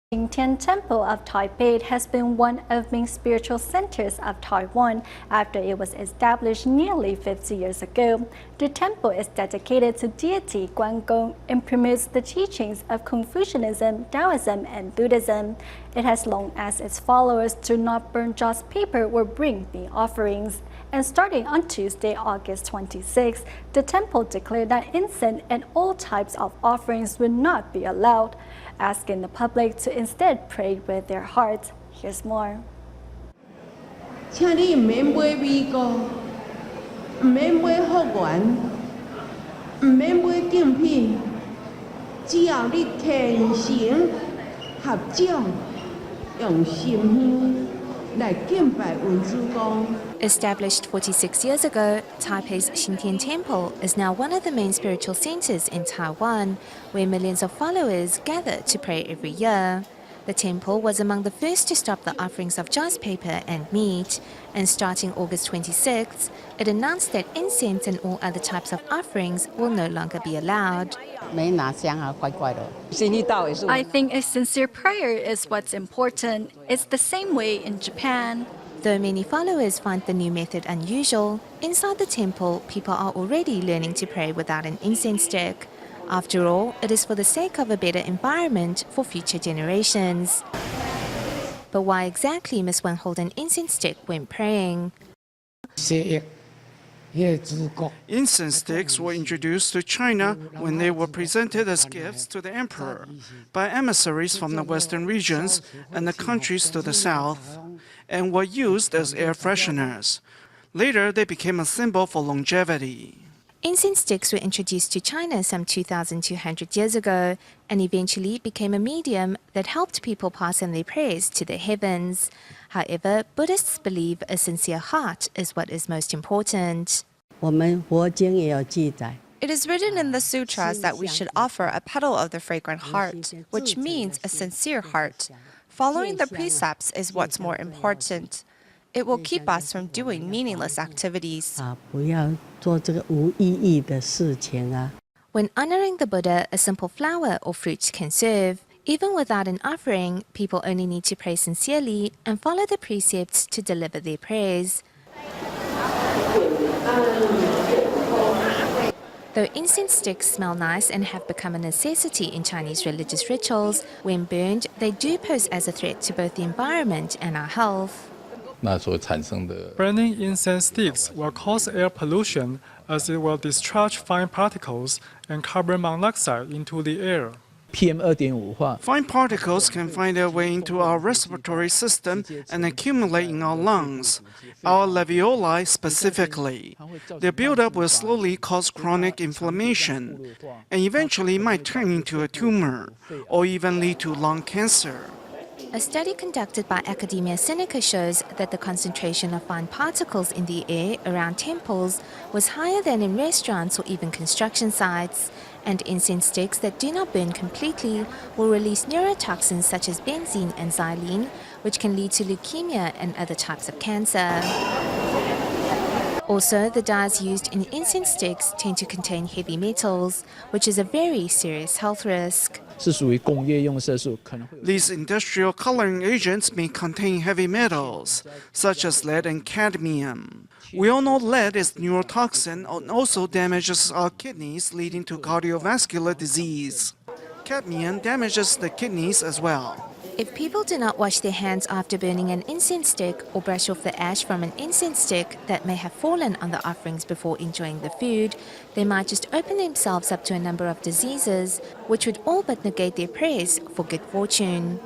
行天Temple of Taipei has been one of main spiritual centers of Taiwan after it was established nearly 50 years ago. The temple is dedicated to deity Guangong and promotes the teachings of Confucianism, Taoism, and Buddhism. It has long asked its followers to not burn joss paper or bring meat offerings. And starting on Tuesday, August 26, the temple declared that incense and all types of offerings would not be allowed, asking the public to instead pray with their hearts. Here's more. 请你唔免买米糕，唔免买福圆，唔免买镜片，只要你虔诚合掌，用心香来敬拜文殊公。 Established 46 years ago, Taipei's Xingtian Temple is now one of the main spiritual centers in Taiwan, where millions of followers gather to pray every year. The temple was among the first to stop the offerings of joss paper and meat, and starting August 26, it announced that incense and all other types of offerings will no longer be allowed. I think a sincere prayer is what's important. It's the same way in Japan. Though many followers find the new method unusual, inside the temple, people are already learning to pray without an incense stick. After all, it is for the sake of a better environment for future generations. But why exactly must one hold an incense stick when praying? Incense sticks were introduced to China when they were presented as gifts to the emperor by emissaries from the western regions and the countries to the south, and were used as air fresheners. Later, they became a symbol for longevity. Incense sticks were introduced to China some 2,200 years ago and eventually became a medium that helped people pass on their prayers to the heavens. However, Buddhists believe a sincere heart is what is most important. It is written in the sutras that we should offer a petal of the fragrant heart, which means a sincere heart. Following the precepts is what's more important. It will keep us from doing meaningless activities. When honoring the Buddha, a simple flower or fruit can serve. Even without an offering, people only need to pray sincerely and follow the precepts to deliver their prayers. Though incense sticks smell nice and have become a necessity in Chinese religious rituals, when burned, they do pose as a threat to both the environment and our health. Burning incense sticks will cause air pollution as it will discharge fine particles and carbon monoxide into the air. Fine particles can find their way into our respiratory system and accumulate in our lungs, our alveoli specifically. Their buildup will slowly cause chronic inflammation and eventually might turn into a tumor or even lead to lung cancer. A study conducted by Academia Sinica shows that the concentration of fine particles in the air around temples was higher than in restaurants or even construction sites, and incense sticks that do not burn completely will release neurotoxins such as benzene and xylene, which can lead to leukemia and other types of cancer. Also, the dyes used in incense sticks tend to contain heavy metals, which is a very serious health risk. These industrial coloring agents may contain heavy metals, such as lead and cadmium. We all know lead is neurotoxin and also damages our kidneys, leading to cardiovascular disease. Cadmium damages the kidneys as well. If people do not wash their hands after burning an incense stick or brush off the ash from an incense stick that may have fallen on the offerings before enjoying the food, they might just open themselves up to a number of diseases, which would all but negate their prayers for good fortune.